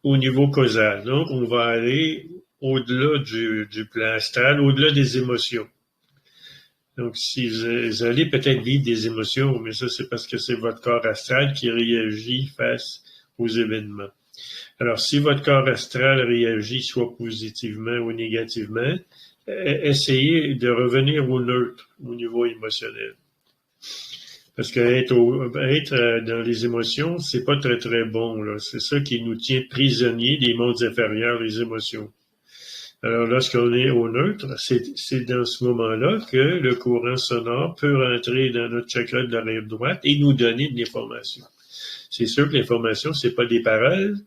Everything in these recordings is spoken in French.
au niveau causal. Donc, on va aller au-delà du plan astral, au-delà des émotions. Donc, si vous allez peut-être vivre des émotions, mais ça, c'est parce que c'est votre corps astral qui réagit face aux événements. Alors, si votre corps astral réagit soit positivement ou négativement, essayez de revenir au neutre, au niveau émotionnel. Parce que être dans les émotions, c'est pas très, très bon, là. C'est ça qui nous tient prisonniers des mondes inférieurs, les émotions. Alors, lorsqu'on est au neutre, c'est dans ce moment-là que le courant sonore peut rentrer dans notre chakra de l'oreille droite et nous donner de l'information. C'est sûr que l'information, c'est pas des paroles,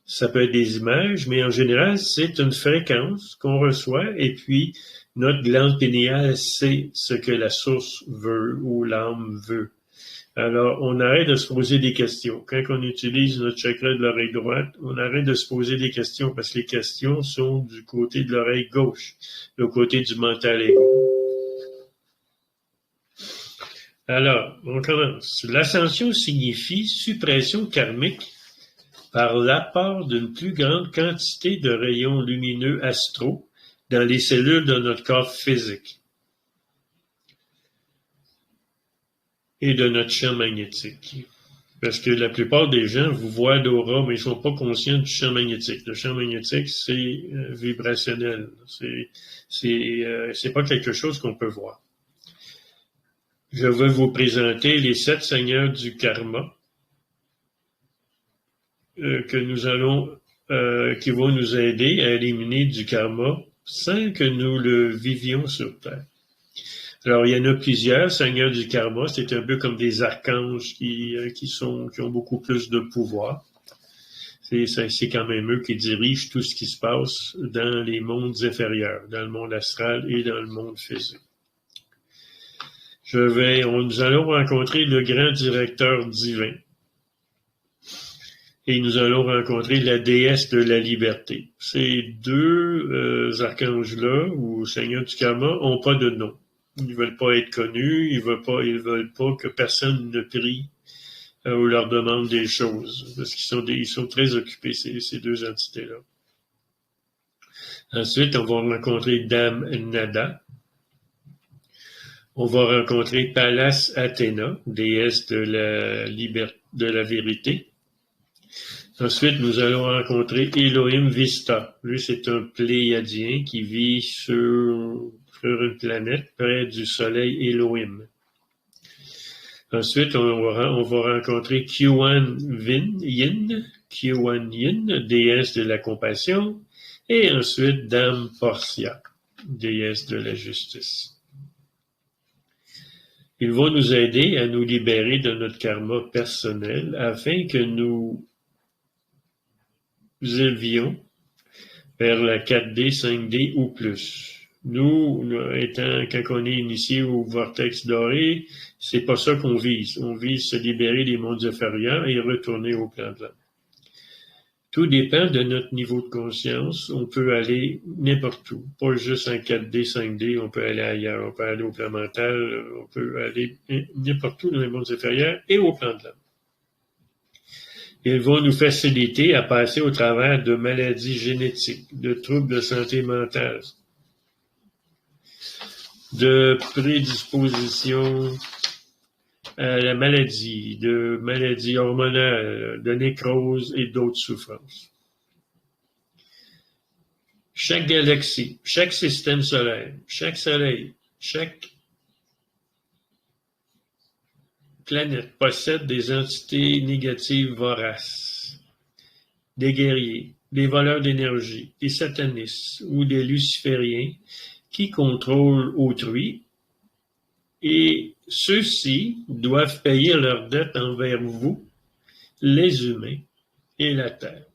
ça peut être des images, mais en général, c'est une fréquence qu'on reçoit et puis notre glande pinéale sait ce que la source veut ou l'âme veut. Alors, on arrête de se poser des questions. Quand on utilise notre chakra de l'oreille droite, on arrête de se poser des questions parce que les questions sont du côté de l'oreille gauche, le côté du mental égo. Alors, on commence. L'ascension signifie suppression karmique par l'apport d'une plus grande quantité de rayons lumineux astraux dans les cellules de notre corps physique et de notre champ magnétique. Parce que la plupart des gens vous voient d'aura, mais ils ne sont pas conscients du champ magnétique. Le champ magnétique, c'est vibrationnel. C'est pas quelque chose qu'on peut voir. Je vais vous présenter les 7 seigneurs du karma que nous allons, qui vont nous aider à éliminer du karma sans que nous le vivions sur Terre. Alors, il y en a plusieurs seigneurs du karma. C'est un peu comme des archanges qui ont beaucoup plus de pouvoir. C'est quand même eux qui dirigent tout ce qui se passe dans les mondes inférieurs, dans le monde astral et dans le monde physique. Nous allons rencontrer le grand directeur divin. Et nous allons rencontrer la déesse de la liberté. Ces deux archanges-là, ou seigneurs du karma, n'ont pas de nom. Ils veulent pas être connus, ils veulent pas que personne ne prie ou leur demande des choses, parce qu'ils sont très occupés, ces deux entités-là. Ensuite, on va rencontrer Dame Nada. On va rencontrer Pallas Athéna, déesse de la vérité. Ensuite, nous allons rencontrer Elohim Vista. Lui, c'est un pléiadien qui vit sur une planète près du soleil Elohim. Ensuite, on va rencontrer Kuan Yin, déesse de la compassion. Et ensuite, Dame Portia, déesse de la justice. Ils vont nous aider à nous libérer de notre karma personnel afin que nous élevions vers la 4D, 5D ou plus. Nous, quand on est initié au vortex doré, c'est pas ça qu'on vise. On vise se libérer des mondes inférieurs et retourner au plan de l'âme. Tout dépend de notre niveau de conscience. On peut aller n'importe où. Pas juste en 4D, 5D, on peut aller ailleurs. On peut aller au plan mental, on peut aller n'importe où dans les mondes inférieurs et au plan de l'âme. Ils vont nous faciliter à passer au travers de maladies génétiques, de troubles de santé mentale, de prédisposition à la maladie, de maladies hormonales, de nécrose et d'autres souffrances. Chaque galaxie, chaque système solaire, chaque soleil, chaque planète possède des entités négatives voraces, des guerriers, des voleurs d'énergie, des satanistes ou des lucifériens qui contrôlent autrui, et ceux-ci doivent payer leurs dettes envers vous, les humains et la Terre.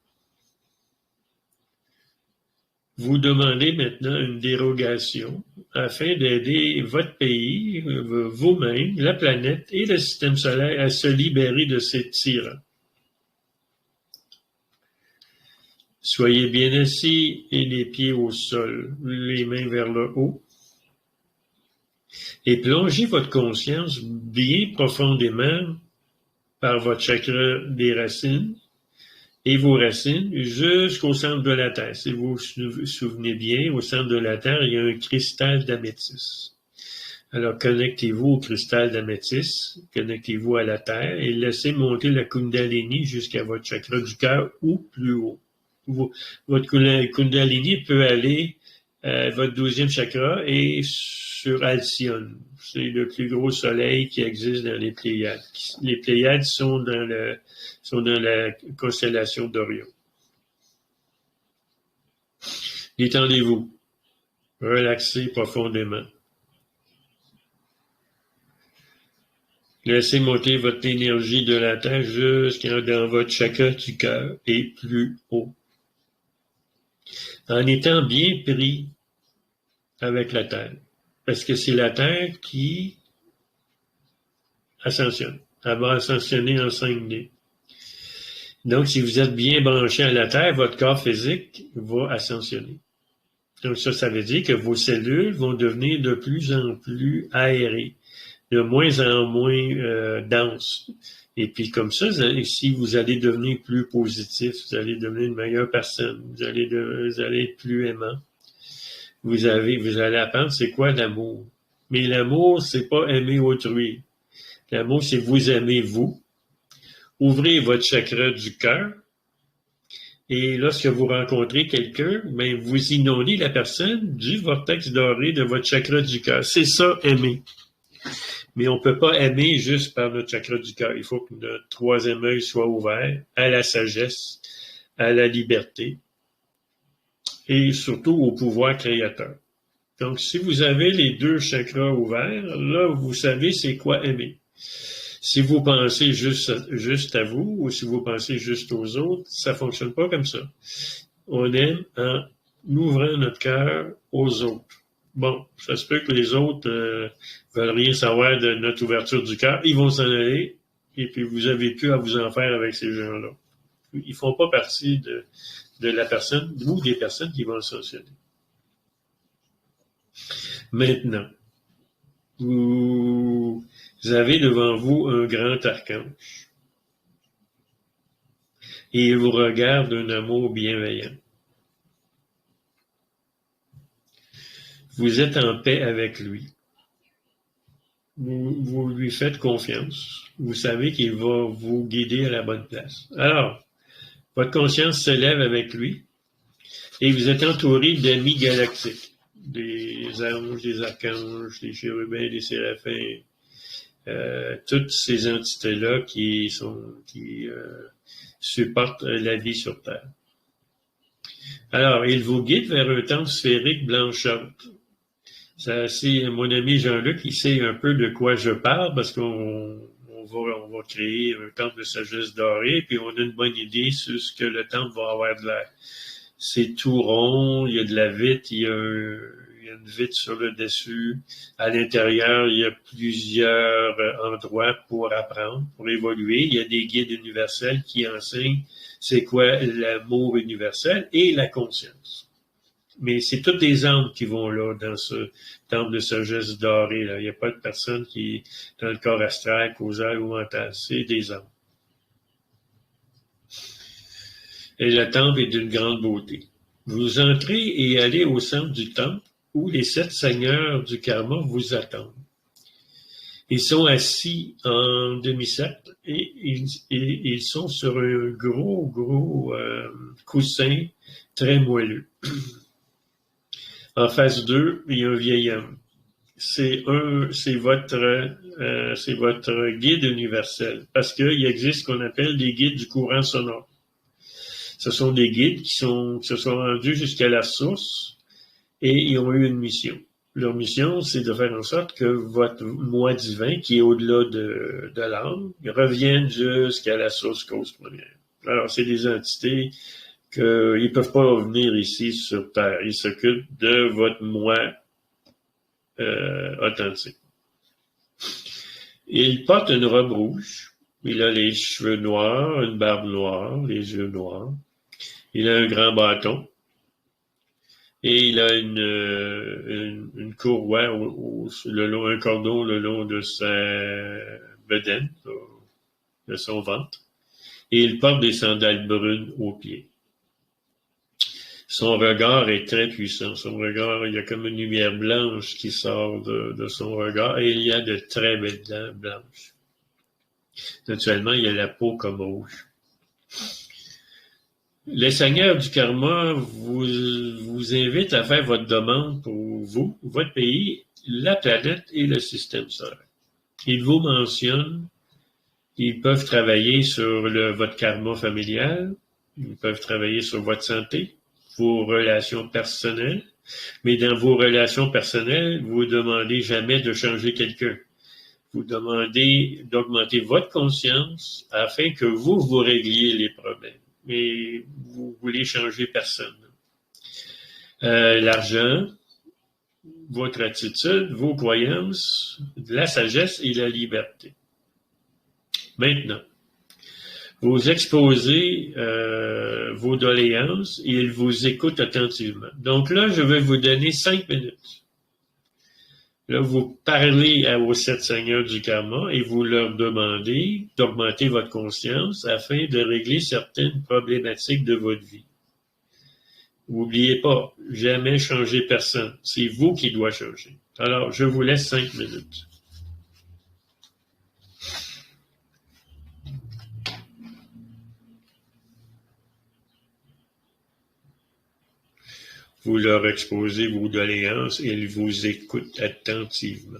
Vous demandez maintenant une dérogation afin d'aider votre pays, vous-même, la planète et le système solaire à se libérer de ces tyrans. Soyez bien assis et les pieds au sol, les mains vers le haut, et plongez votre conscience bien profondément par votre chakra des racines et vos racines jusqu'au centre de la Terre. Si vous vous souvenez bien, au centre de la Terre, il y a un cristal d'améthyste. Alors, connectez-vous au cristal d'améthyste, connectez-vous à la Terre et laissez monter la Kundalini jusqu'à votre chakra du cœur ou plus haut. Votre Kundalini peut aller à votre 12e chakra et sur Alcyone. C'est le plus gros soleil qui existe dans les Pléiades. Les Pléiades sont dans la constellation d'Orion. Détendez-vous. Relaxez profondément. Laissez monter votre énergie de la Terre jusqu'à dans votre chakra du cœur et plus haut. En étant bien pris avec la Terre. Parce que c'est la Terre qui ascensionne. Elle va ascensionner en 5D. Donc, si vous êtes bien branché à la Terre, votre corps physique va ascensionner. Donc, ça veut dire que vos cellules vont devenir de plus en plus aérées, de moins en moins denses. Et puis, comme ça, si vous allez devenir plus positif, vous allez devenir une meilleure personne, vous allez être plus aimant. Vous allez apprendre c'est quoi l'amour. Mais l'amour, c'est pas aimer autrui. L'amour, c'est vous aimer vous. Ouvrez votre chakra du cœur. Et lorsque vous rencontrez quelqu'un, ben, vous inondez la personne du vortex doré de votre chakra du cœur. C'est ça, aimer. Mais on peut pas aimer juste par notre chakra du cœur. Il faut que notre troisième œil soit ouvert à la sagesse, à la liberté et surtout au pouvoir créateur. Donc, si vous avez les deux chakras ouverts, là, vous savez c'est quoi aimer. Si vous pensez juste à vous ou si vous pensez juste aux autres, ça fonctionne pas comme ça. On aime en ouvrant notre cœur aux autres. Bon, ça se peut que les autres veulent rien savoir de notre ouverture du cœur. Ils vont s'en aller et puis vous avez plus à vous en faire avec ces gens-là. Ils font pas partie de la personne ou des personnes qui vont ascensionner. Maintenant, vous avez devant vous un grand archange et il vous regarde d'un amour bienveillant. Vous êtes en paix avec lui. Vous lui faites confiance. Vous savez qu'il va vous guider à la bonne place. Alors, votre conscience s'élève avec lui et vous êtes entouré d'amis galactiques. Des anges, des archanges, des chérubins, des séraphins, toutes ces entités-là qui supportent la vie sur Terre. Alors, il vous guide vers un temple sphérique blanchâtre. C'est mon ami Jean-Luc, il sait un peu de quoi je parle parce qu'on va créer un temple de sagesse dorée, puis on a une bonne idée sur ce que le temple va avoir de l'air. C'est tout rond, il y a de la vitre, il y a une vitre sur le dessus. À l'intérieur, il y a plusieurs endroits pour apprendre, pour évoluer. Il y a des guides universels qui enseignent c'est quoi l'amour universel et la conscience. Mais c'est toutes des âmes qui vont là, dans ce temple de sagesse dorée. Là. Il n'y a pas de personne qui est dans le corps astral, causal ou mental. C'est des âmes. Et le temple est d'une grande beauté. Vous entrez et allez au centre du temple où les 7 seigneurs du karma vous attendent. Ils sont assis en demi-cercle et ils sont sur un gros coussin très moelleux. En face d'eux, il y a un vieil homme. C'est votre guide universel, parce qu'il existe ce qu'on appelle des guides du courant sonore. Ce sont des guides qui se sont rendus jusqu'à la source et ils ont eu une mission. Leur mission, c'est de faire en sorte que votre moi divin, qui est au-delà de l'âme, revienne jusqu'à la source cause première. Alors, c'est des entités qu'ils peuvent pas revenir ici sur Terre. Ils s'occupent de votre moi authentique. Il porte une robe rouge. Il a les cheveux noirs, une barbe noire, les yeux noirs. Il a un grand bâton. Et il a une courroie un cordon le long de sa bedaine, de son ventre. et il porte des sandales brunes aux pieds. Son regard est très puissant. Son regard, il y a comme une lumière blanche qui sort de son regard et il y a de très belles dents blanches. Naturellement, il y a la peau comme rouge. Les seigneurs du karma vous invitent à faire votre demande pour vous, votre pays, la planète et le système solaire. Ils vous mentionnent qu'ils peuvent travailler sur votre karma familial, ils peuvent travailler sur votre santé, vos relations personnelles, mais dans vos relations personnelles, vous ne demandez jamais de changer quelqu'un. Vous demandez d'augmenter votre conscience afin que vous régliez les problèmes. Mais vous voulez changer personne. L'argent, votre attitude, vos croyances, la sagesse et la liberté. Maintenant, vous exposez vos doléances et ils vous écoutent attentivement. Donc là, je vais vous donner 5 minutes. Là, vous parlez aux 7 seigneurs du karma et vous leur demandez d'augmenter votre conscience afin de régler certaines problématiques de votre vie. N'oubliez pas, jamais changer personne. C'est vous qui doit changer. Alors, je vous laisse 5 minutes. Vous leur exposez vos doléances et ils vous écoutent attentivement.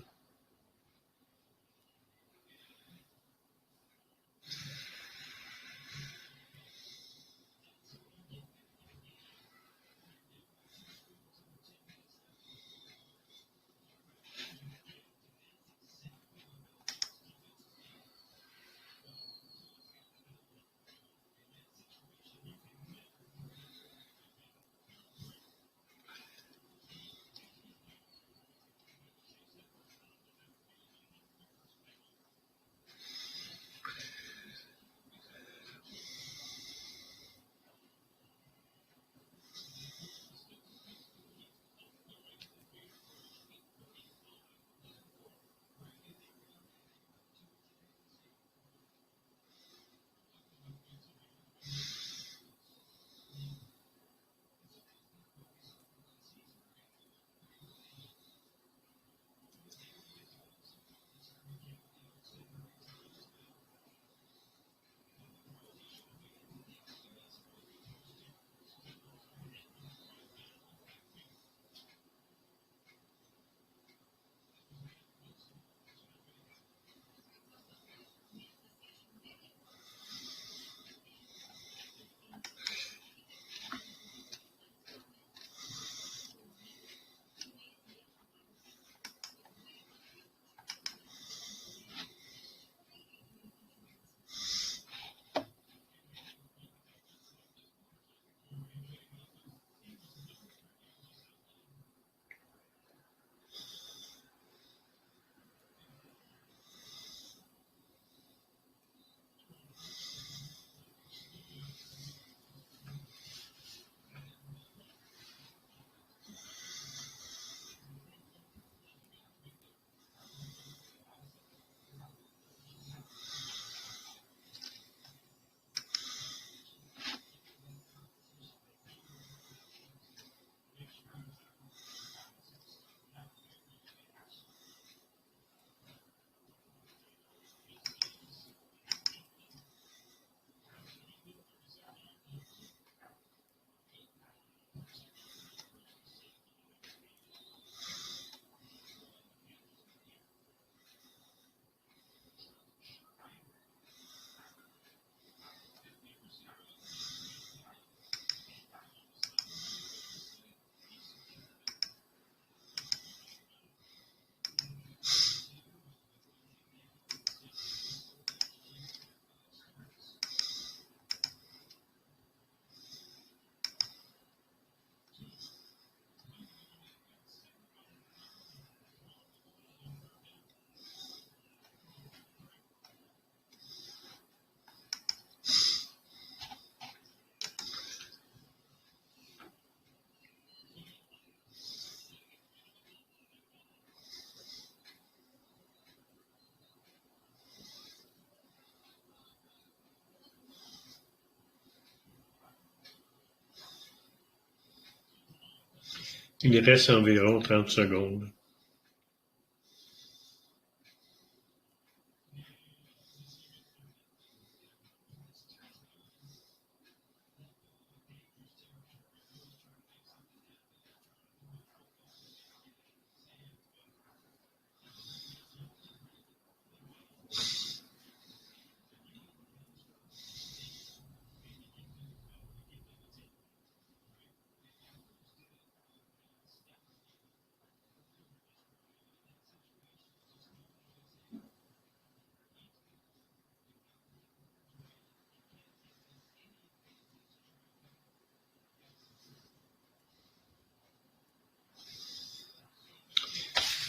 Il reste environ 30 secondes.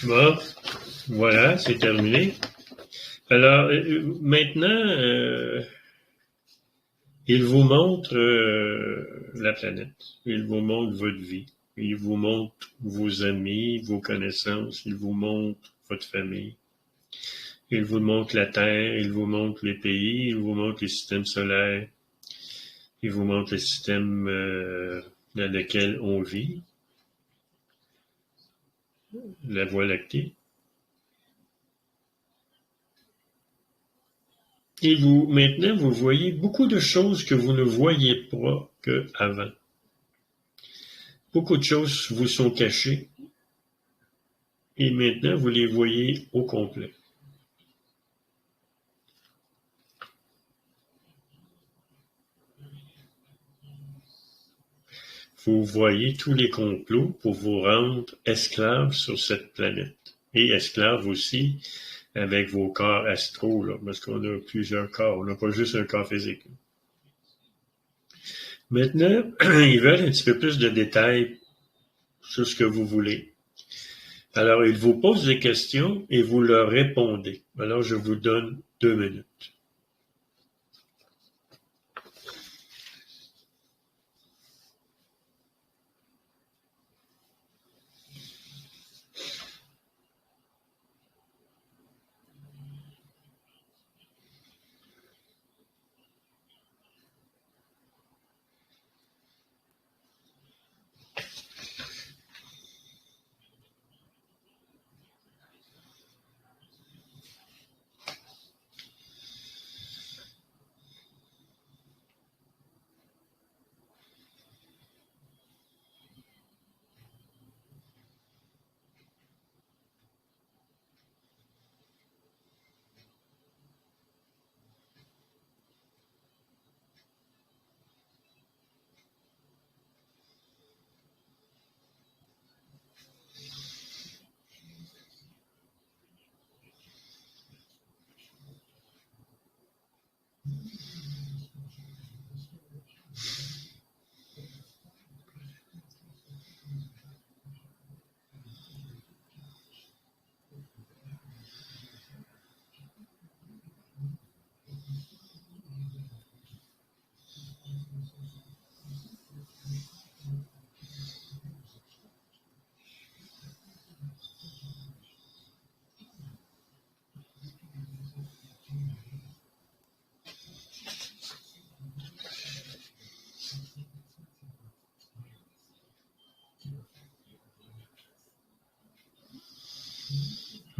Bon, voilà, c'est terminé. Alors, maintenant, il vous montre la planète. Il vous montre votre vie. Il vous montre vos amis, vos connaissances. Il vous montre votre famille. Il vous montre la Terre. Il vous montre les pays. Il vous montre les systèmes solaires. Il vous montre le système dans lequel on vit, la Voie lactée. Et vous, maintenant, vous voyez beaucoup de choses que vous ne voyiez pas qu'avant. Beaucoup de choses vous sont cachées et maintenant vous les voyez au complet. Vous voyez tous les complots pour vous rendre esclave sur cette planète. Et esclave aussi avec vos corps astraux, là, parce qu'on a plusieurs corps, on n'a pas juste un corps physique. Maintenant, ils veulent un petit peu plus de détails sur ce que vous voulez. Alors, ils vous posent des questions et vous leur répondez. Alors, je vous donne 2 minutes.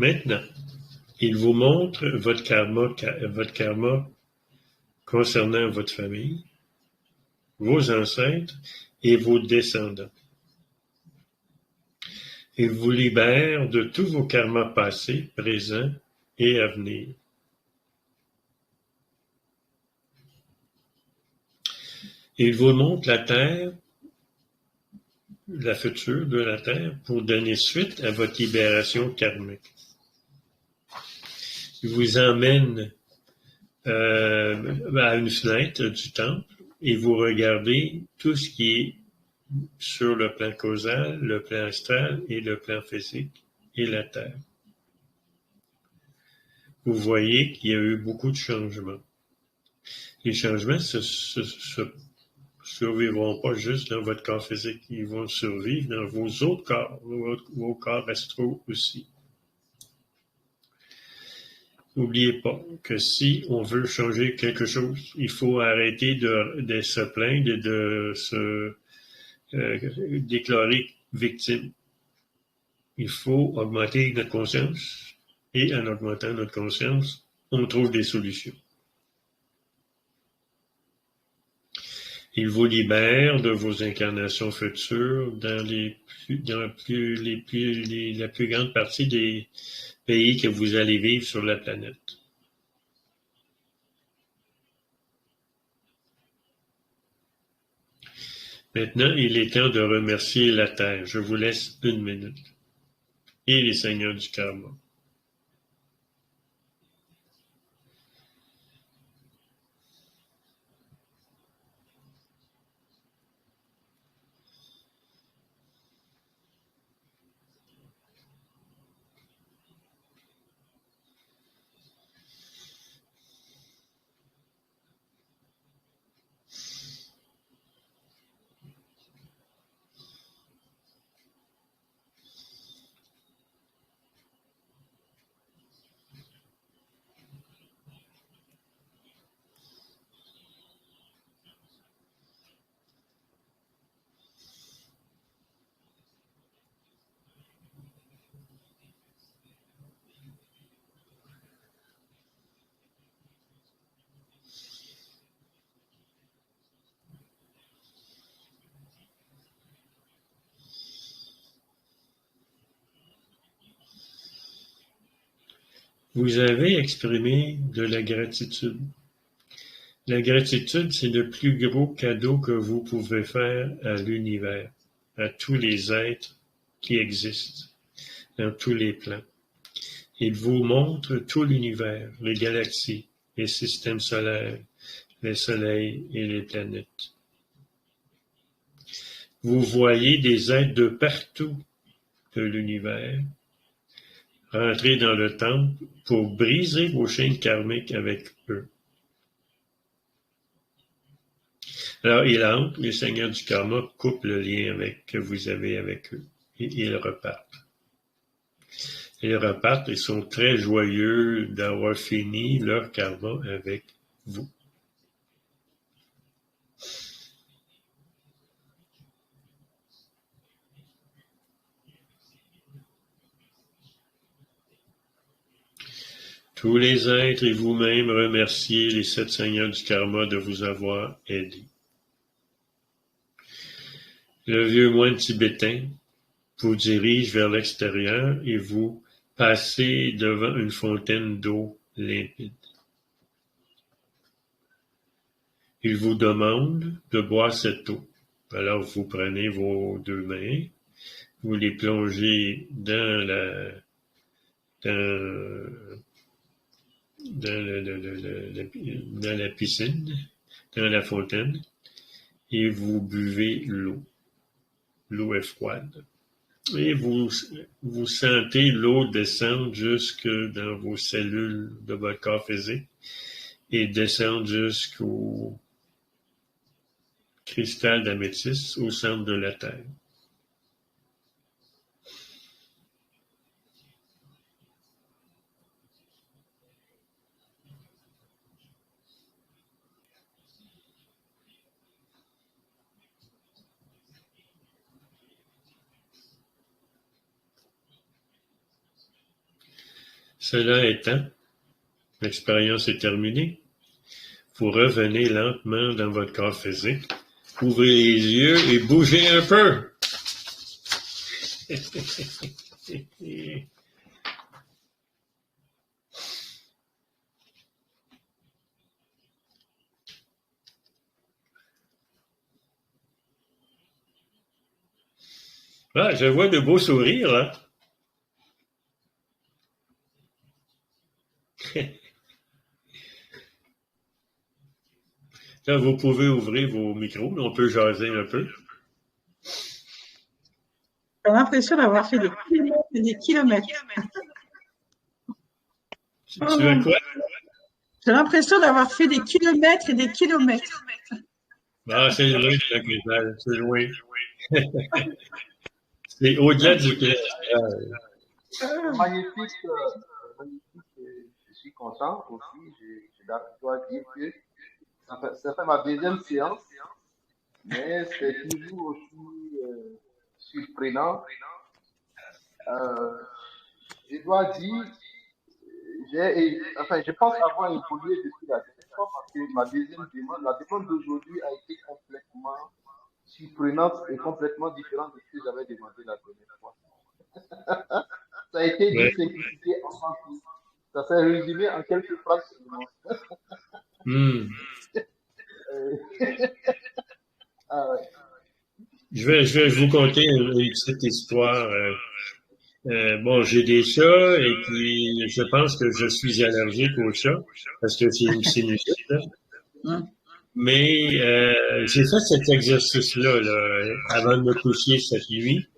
Maintenant, il vous montre votre karma concernant votre famille, vos ancêtres et vos descendants. Il vous libère de tous vos karmas passés, présents et à venir. Il vous montre la Terre, la future de la Terre, pour donner suite à votre libération karmique. Il vous emmène à une fenêtre du temple et vous regardez tout ce qui est sur le plan causal, le plan astral et le plan physique et la Terre. Vous voyez qu'il y a eu beaucoup de changements. Les changements ne survivront pas juste dans votre corps physique, ils vont survivre dans vos autres corps, vos corps astraux aussi. N'oubliez pas que si on veut changer quelque chose, il faut arrêter de se plaindre et de se déclarer victime. Il faut augmenter notre conscience et en augmentant notre conscience, on trouve des solutions. Il vous libère de vos incarnations futures dans la plus grande partie des pays que vous allez vivre sur la planète. Maintenant, il est temps de remercier la Terre. Je vous laisse 1 minute. Et les seigneurs du karma. Vous avez exprimé de la gratitude. La gratitude, c'est le plus gros cadeau que vous pouvez faire à l'univers, à tous les êtres qui existent, dans tous les plans. Il vous montre tout l'univers, les galaxies, les systèmes solaires, les soleils et les planètes. Vous voyez des êtres de partout de l'univers rentrer dans le temple pour briser vos chaînes karmiques avec eux. Alors, ils entrent, les seigneurs du karma coupent le lien que vous avez avec eux et ils repartent. Ils repartent et sont très joyeux d'avoir fini leur karma avec vous. Tous les êtres et vous-même remerciez les 7 seigneurs du karma de vous avoir aidés. Le vieux moine tibétain vous dirige vers l'extérieur et vous passez devant une fontaine d'eau limpide. Il vous demande de boire cette eau. Alors vous prenez vos 2 mains, vous les plongez dans la piscine, dans la fontaine, et vous buvez l'eau. L'eau est froide. Et vous sentez l'eau descendre jusque dans vos cellules de votre corps physique et descendre jusqu'au cristal d'améthyste au centre de la Terre. Cela étant, l'expérience est terminée. Vous revenez lentement dans votre corps physique. Ouvrez les yeux et bougez un peu. Ah, je vois de beaux sourires, là. Là, vous pouvez ouvrir vos micros, on peut jaser un peu. J'ai l'impression d'avoir fait des kilomètres et des kilomètres. Tu as quoi? J'ai l'impression d'avoir fait des kilomètres et des kilomètres. Ah, c'est loin, le cristal, c'est loin. C'est au-delà du cristal. Magnifique, magnifique. Je suis content aussi. Je dois dire que ça fait ma deuxième séance, mais c'est toujours aussi surprenant. Euh, je dois dire, enfin, je pense avoir évolué depuis la dernière fois parce que ma deuxième demande, la demande d'aujourd'hui a été complètement surprenante et complètement différente de ce que j'avais demandé la dernière fois. Ça a été Ouais. d'une simplicité enchantée. Ça s'est résumé en quelques phrases seulement. Hmm. Euh, ah ouais. Je vais vous conter une petite histoire. Bon, j'ai des chats et puis je pense que je suis allergique aux chats parce que c'est une sinusite, là. Hum. Mais j'ai fait cet exercice-là là, avant de me coucher cette nuit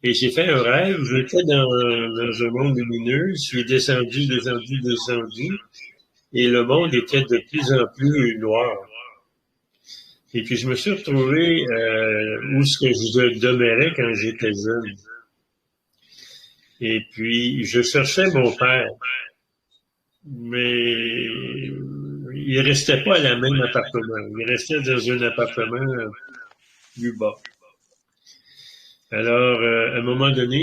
et j'ai fait un rêve. J'étais dans un monde lumineux. Je suis descendu et le monde était de plus en plus noir. Et puis je me suis retrouvé où ce que je demeurais quand j'étais jeune. Et puis je cherchais mon père, mais il restait pas à la même appartement. Il restait dans un appartement plus bas. Alors, à un moment donné,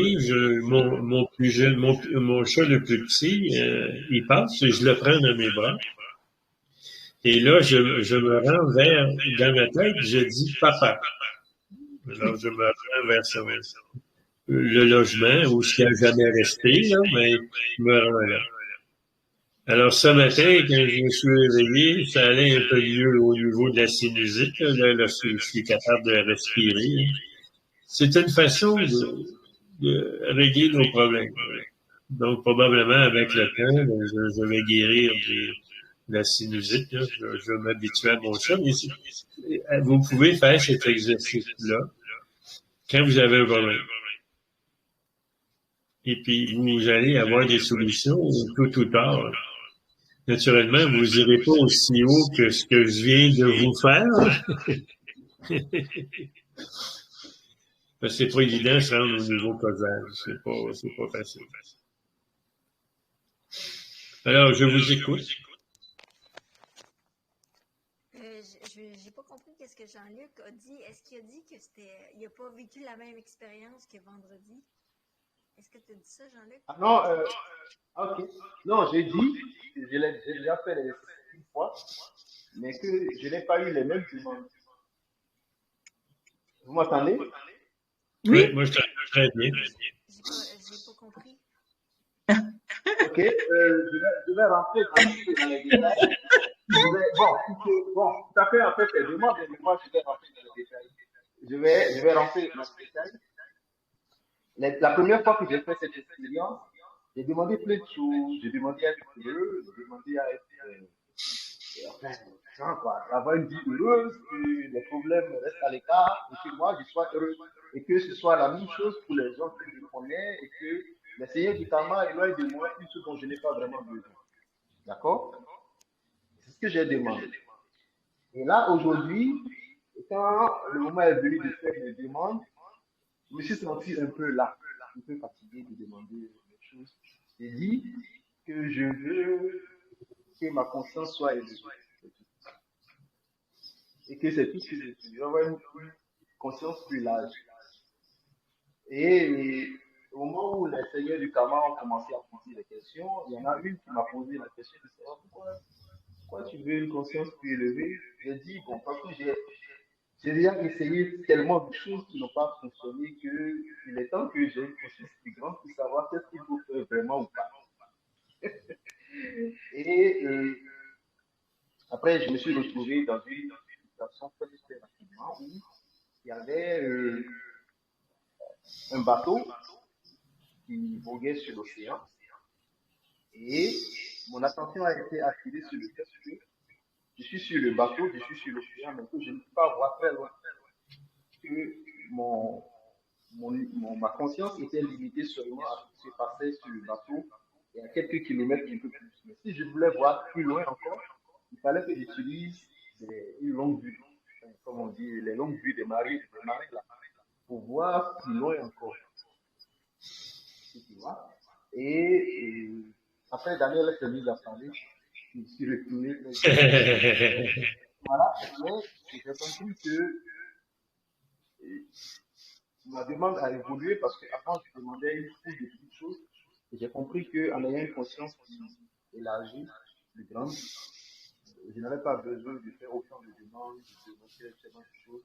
mon plus jeune, mon chat le plus petit, il passe et je le prends dans mes bras. Et là, je me rends vers, dans ma tête, je dis papa. Alors, je me rends vers le logement où je n'ai jamais resté, là, mais je me rends là. Alors, ce matin, quand je me suis réveillé, ça allait un peu mieux au niveau de la sinusite. Là, je suis capable de respirer. C'est une façon de régler nos problèmes. Donc, probablement, avec le temps, je vais guérir de la sinusite. Là. Je vais m'habituer à mon chat. Mais vous pouvez faire cet exercice-là quand vous avez un problème. Et puis, vous allez avoir des solutions tout ou tard. Naturellement, vous irez pas aussi haut que ce que je viens de vous faire. Parce que c'est pas évident de se rendre au niveau causal. C'est pas facile. Alors, je vous écoute. J'ai pas compris qu'est-ce que Jean-Luc a dit. Est-ce qu'il a dit que il a pas vécu la même expérience que vendredi? Est-ce que tu as dit ça, Jean-Luc? Ah non, ok. Non, j'ai dit, j'ai déjà fait une fois, mais que je n'ai pas eu les mêmes demandes. Vous m'entendez? Oui, Oui, moi, je t'entends très bien. J'ai pas compris. Ok, je vais rentrer dans les détails. Bon, tout à fait, en fait, les demandes, mais moi, je vais rentrer dans les détails. Je vais rentrer dans les détails. La première fois que j'ai fait cette expérience, j'ai demandé plein de choses. J'ai demandé à être heureux, j'ai demandé à être, enfin, genre, quoi, avoir une vie heureuse, que les problèmes restent à l'écart, et que moi, je sois heureux. Et que ce soit la même chose pour les gens que je connais, et que le Seigneur du karma éloigne de moi tout ce dont je n'ai pas vraiment besoin. D'accord? C'est ce que j'ai demandé. Et là, aujourd'hui, quand le moment est venu de faire mes demandes, je me suis senti un peu là, un peu fatigué de demander des choses. J'ai dit que je veux que ma conscience soit élevée. Et que c'est tout ce que je suis. J'aurais une conscience plus large. Et au moment où les seigneurs du karma ont commencé à poser des questions, il y en a une qui m'a posé la question de savoir pourquoi tu veux une conscience plus élevée. J'ai dit, bon, parce que j'ai déjà essayé tellement de choses qui n'ont pas fonctionné qu'il est temps que j'ai une conscience plus grande pour savoir qu'est-ce qu'il faut faire vraiment ou pas. Et après, je me suis retrouvé dans une situation très rapidement où il y avait un bateau qui voguait sur l'océan et mon attention a été attirée sur le fait que je suis sur le bateau, je suis sur l'océan, mais que je ne peux pas voir très loin, que mon, ma conscience était limitée seulement à ce qui se passait sur le bateau et à quelques kilomètres un peu plus. Mais si je voulais voir plus loin encore, il fallait que j'utilise une longue vue, comme on dit, les longues vues des marées là, pour voir plus loin encore. Tu vois? Et après, Daniel s'est mis à parler, je me suis retourné. Voilà, mais j'ai compris que ma demande a évolué parce qu'avant, je demandais une foule de petites choses. Et j'ai compris qu'en ayant une conscience plus élargie, plus grande, je n'avais pas besoin de faire autant de demandes, de demander tellement de choses.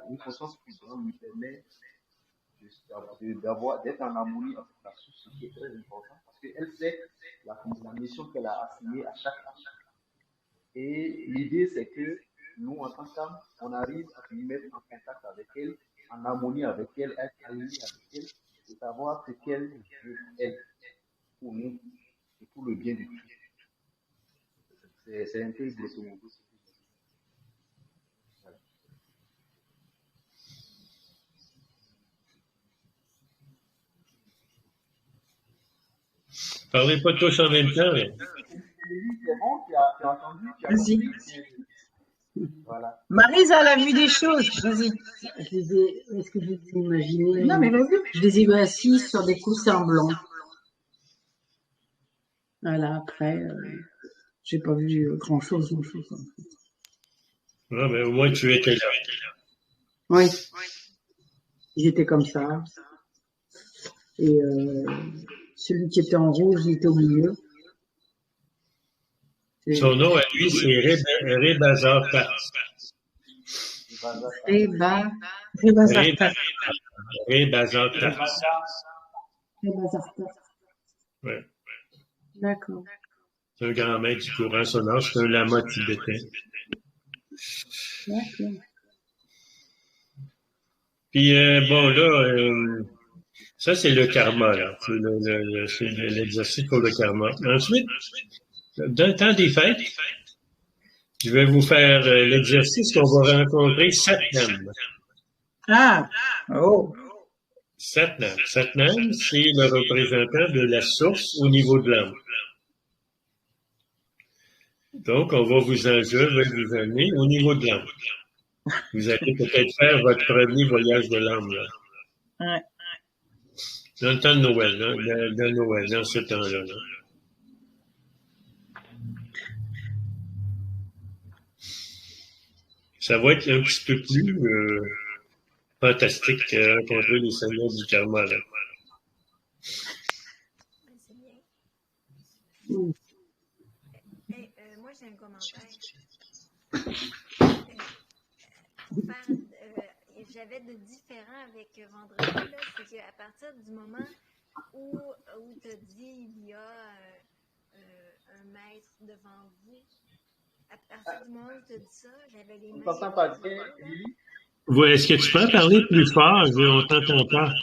Une conscience plus grande me permet d'être en harmonie avec la source, ce qui est très important parce qu'elle sait la mission qu'elle a assignée à chaque acte. Et l'idée, c'est que nous, en tant qu'âme, on arrive à nous mettre en contact avec elle, en harmonie avec elle, être aligné avec elle, et savoir ce qu'elle veut, elle, pour nous, et pour le bien du tout. C'est un peu grosso modo. Voilà. Parlez pas tous en même temps. C'est bon, tu as entendu, tu as Vas-y. compris. Voilà. Maryse, elle a vu des choses. Vas-y. Est-ce que je peux imaginer? Non, mais vas-y. Je les ai vus assis sur des coussins blancs. Voilà, après, j'ai pas vu grand-chose. En fait. Ah, mais au moins, tu étais là. Oui. Ils étaient comme ça. Et celui qui était en rouge, il était au milieu. Son nom à lui, c'est Rebazartas. Rebazartas. Rebazartas. Ouais. D'accord. C'est un grand maître du courant sonore, c'est un lama tibétain. D'accord. Puis, bon, là, ça, c'est le karma, là. C'est l'exercice pour le karma. Ensuite, dans le temps des fêtes, je vais vous faire l'exercice qu'on va rencontrer Satnam. Ah, oh. Satnam. Satnam, c'est le représentant de la source au niveau de l'âme. Donc, je vais vous amener au niveau de l'âme. Vous allez peut-être faire votre premier voyage de l'âme, là. Ouais. Dans le temps de Noël, là, de Noël, dans ce temps-là. Là. Ça va être un petit peu plus fantastique que rencontrer les seigneurs du karma, là. C'est bien. Moi, j'ai un commentaire. J'avais de différent avec vendredi, là, c'est qu'à partir du moment où tu as dit il y a un maître devant vous, à partir du moment où tu as dit ça, j'avais les mains. On t'entend pas bien, Lily? Ouais, est-ce que tu peux parler plus fort? On t'entend pas.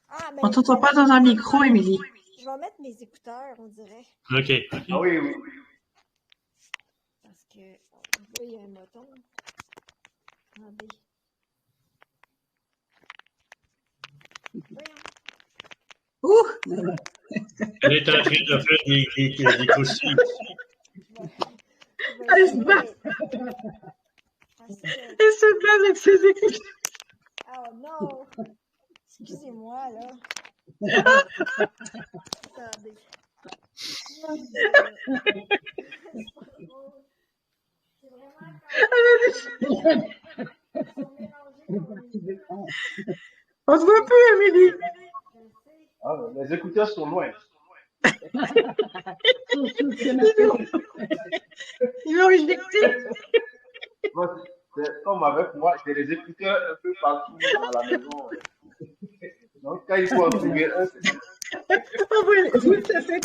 Ah, ben, On t'entend pas dans un micro, Émilie. je vais mettre mes écouteurs, on dirait. OK. Ah oui, oui. Parce que, il y a un bouton. Attendez. Voyons. Ouh! Elle est en train de faire des coussis. Elle se bat. Elle se bat avec ses écouteurs. Oh non! Excusez-moi, là. Attendez. C'est vraiment On se voit plus, Émilie. Ah, les écouteurs sont loin. Ils m'ont éjecté. Moi, comme avec moi, j'ai les écouteurs un peu partout dans la maison. Donc, quand il faut en trouver un, c'est Oui, ça fait.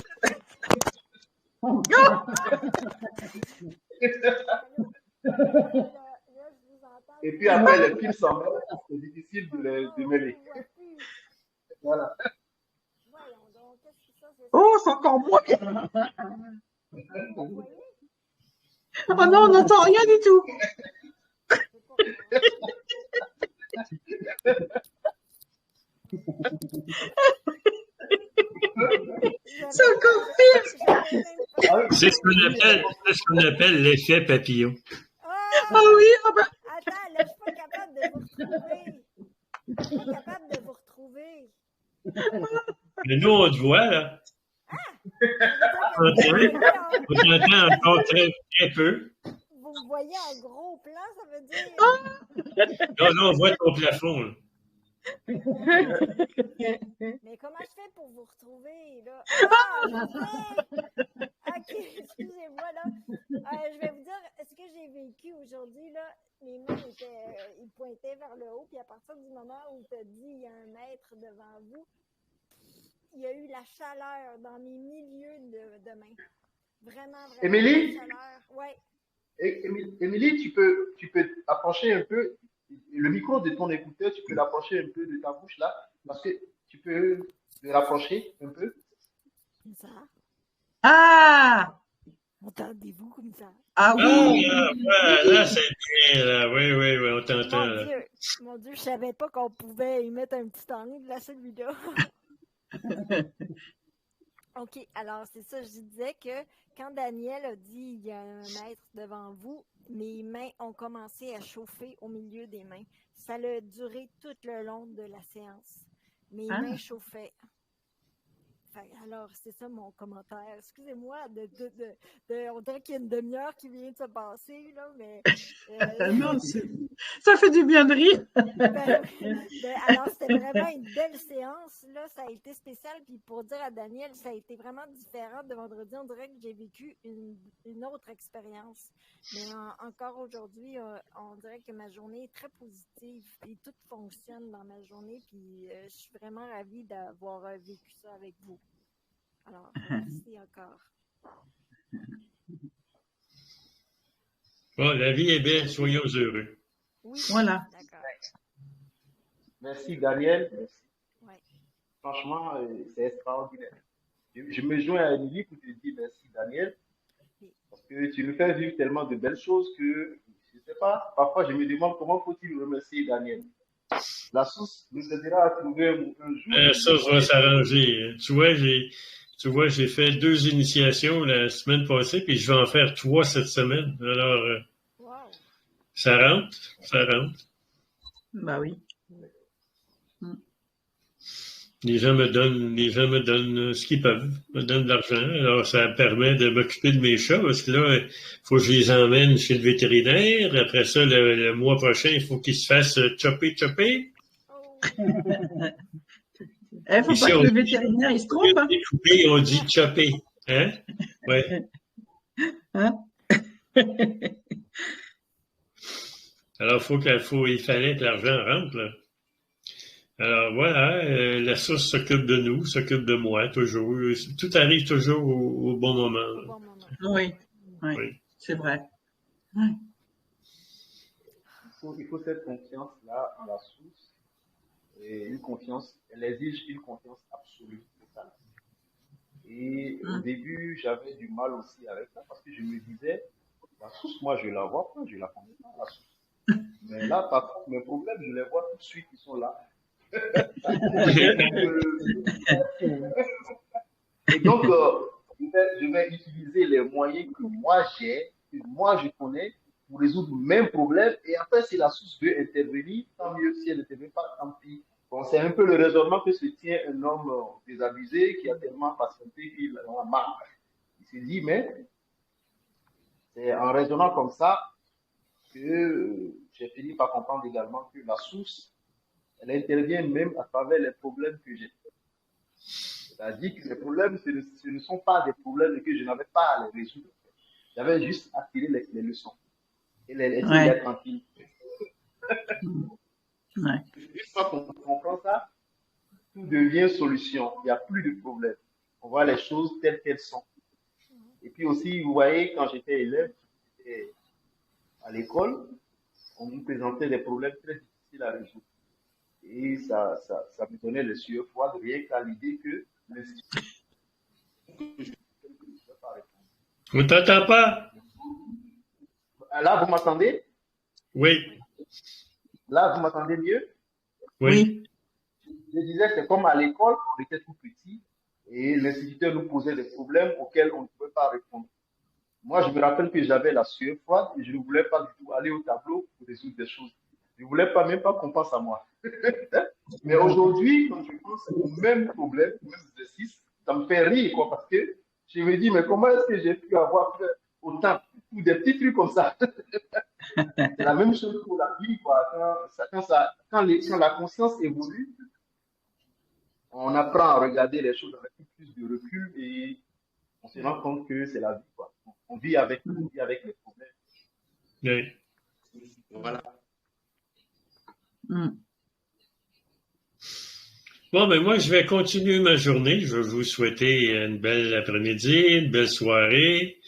Et puis après, les fils s'en mêlent, c'est difficile de les mêler. Voilà. Oh, c'est encore moins bien. Oh non, on n'entend rien du tout. C'est encore pire. C'est ce qu'on appelle l'effet papillon. Ah oui, ah bah. Attends, là, je suis pas capable de vous retrouver. Je suis pas capable de vous retrouver. Mais nous, on te voit, là. On t'entend encore très, très peu. Vous me voyez en gros plan, ça veut dire? Non, on voit ton plafond, là. Mais comment je fais pour vous retrouver, là? Ah, je sais! OK, excusez-moi, là. Je vais vous dire ce que j'ai vécu aujourd'hui, là. Mes mains ils pointaient vers le haut, puis à partir du moment où tu as dit il y a un maître devant vous, il y a eu la chaleur dans mes milieux de mains. Vraiment, vraiment. Émilie? La chaleur. Ouais. Émilie, tu peux approcher un peu le micro de ton écouteur, tu peux l'approcher un peu de ta bouche là, parce que tu peux le rapprocher un peu. Comme ça. Ah! Entendez-vous comme ça? Ah oui! Là, c'est bien, là. Oui, oui, oui, on t'entend. Mon Dieu, je savais pas qu'on pouvait y mettre un petit angle là, celui-là. OK, alors c'est ça, je disais que quand Daniel a dit il y a un maître devant vous, mes mains ont commencé à chauffer au milieu des mains. Ça a duré tout le long de la séance. Mes mains chauffaient. Alors, c'est ça mon commentaire. Excusez-moi, on dirait qu'il y a une demi-heure qui vient de se passer, là, mais... Non, ça fait du bien de rire. Alors, c'était vraiment une belle séance, là, ça a été spécial, puis pour dire à Daniel, ça a été vraiment différent de vendredi, on dirait que j'ai vécu une autre expérience. Mais encore aujourd'hui, on dirait que ma journée est très positive, et tout fonctionne dans ma journée, puis je suis vraiment ravie d'avoir vécu ça avec vous. Alors, merci encore. Bon, la vie est belle, soyons heureux. Oui, voilà. D'accord. Merci Daniel. Merci. Ouais. Franchement, c'est extraordinaire. Je me joins à Émilie pour te dire merci Daniel, parce que tu nous fais vivre tellement de belles choses que, je ne sais pas, parfois je me demande comment faut-il remercier Daniel. La source nous aidera à trouver un jour. Ça va s'arranger. Tu vois, j'ai fait 2 initiations la semaine passée, puis je vais en faire 3 cette semaine. Alors, Wow. ça rentre. Bah oui. Les gens me donnent ce qu'ils peuvent, me donnent de l'argent. Alors, ça permet de m'occuper de mes chats, parce que là, il faut que je les emmène chez le vétérinaire. Après ça, le mois prochain, il faut qu'ils se fassent chopper. Il faut Ici, pas que le vétérinaire il se trompe. Hein? Découper, on dit chopper. Hein? Ouais. Hein? Alors, il fallait que l'argent rentre, là. Alors, voilà, la source s'occupe de nous, s'occupe de moi, toujours. Tout arrive toujours au bon moment. Au bon moment. Oui. C'est vrai. Ouais. Il faut cette confiance-là en la source. Et une confiance, elle exige une confiance absolue, totale. Et au début, j'avais du mal aussi avec ça parce que je me disais, la source, moi, je la vois pas, je la connais pas, la source. Mais là, par contre, mes problèmes, je les vois tout de suite, ils sont là. Et donc, je vais utiliser les moyens que moi j'ai, que moi je connais, pour résoudre mes problèmes. Et après, si la source veut intervenir, tant mieux. Si elle n'intervient pas, tant pis. Bon, c'est un peu le raisonnement que se tient un homme désabusé qui a tellement patienté qu'il en a marre. Il se dit, mais c'est en raisonnant comme ça que j'ai fini par comprendre également que la source, elle intervient même à travers les problèmes que j'ai. C'est-à-dire que les problèmes, ce ne sont pas des problèmes que je n'avais pas à les résoudre. J'avais juste à tirer les leçons et les laisser tranquilles. Une fois qu'on comprend ça, tout devient solution. Il n'y a plus de problème. On voit les choses telles qu'elles sont. Et puis aussi, vous voyez, quand j'étais élève, à l'école, on nous présentait des problèmes très difficiles à résoudre. Et ça me donnait le sueur froid rien qu'à l'idée que On t'entend pas? Là, vous m'entendez? Oui. Là, vous m'entendez mieux? Oui. Je disais, c'est comme à l'école, on était tout petit et l'instituteur nous posait des problèmes auxquels on ne pouvait pas répondre. Moi, je me rappelle que j'avais la sueur froide et je ne voulais pas du tout aller au tableau pour résoudre des choses. Je ne voulais pas, même pas qu'on pense à moi. Mais aujourd'hui, quand je pense au même problème, au même exercice, ça me fait rire, quoi, parce que je me dis, mais comment est-ce que j'ai pu avoir autant, ou des petits trucs comme ça? C'est la même chose pour la vie, quoi. Quand la conscience évolue, on apprend à regarder les choses avec plus de recul et on se rend compte que c'est la vie, quoi. On vit avec les problèmes. Oui. Voilà. Bon, ben moi, je vais continuer ma journée. Je vais vous souhaiter une belle après-midi, une belle soirée,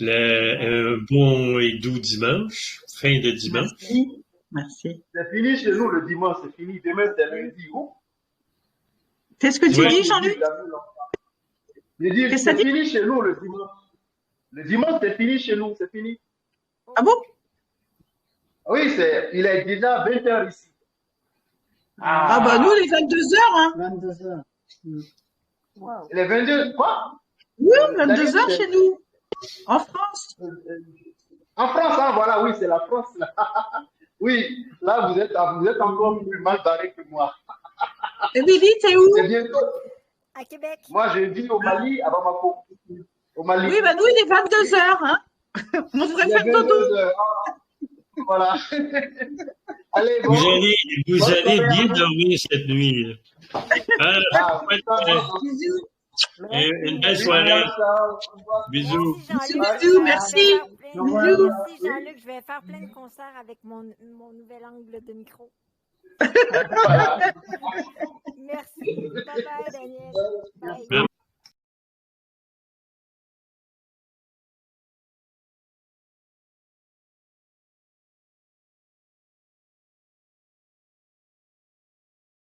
un bon et doux dimanche, fin de dimanche. Merci. Merci. C'est fini chez nous le dimanche, c'est fini. Demain, c'est lundi. Qu'est-ce que tu Ouais. dis, Jean-Luc? Je dis, Qu'est-ce que ça c'est dit? fini chez nous le dimanche. Le dimanche, c'est fini chez nous, c'est fini. Ah bon? Oui, il est déjà 20h ici. Ah bah nous, les 22 heures, hein. 22 heures. Wow. Il est 22, quoi? Oui, 22 heures chez nous, en France. En France, hein, voilà, oui, c'est la France. Là. Oui, là, vous êtes encore plus mal barré que moi. Et Billy, t'es où? C'est bientôt. À Québec. Moi, je vis au Mali, à Bamako. Au Mali. Oui, bah nous, il est 22 heures, hein. On devrait Il est faire dodo. 22 heures. Voilà. Allez, bon. Vous allez bien dormir cette nuit. Bisous. Une belle soirée. Bisous. Merci, Bisous, Jean-Luc. merci. Bisous. Bisous. Merci, Jean-Luc. Je vais faire plein de concerts avec mon nouvel angle de micro. Voilà. Merci. Bye bye, Daniel. Bye. Bye.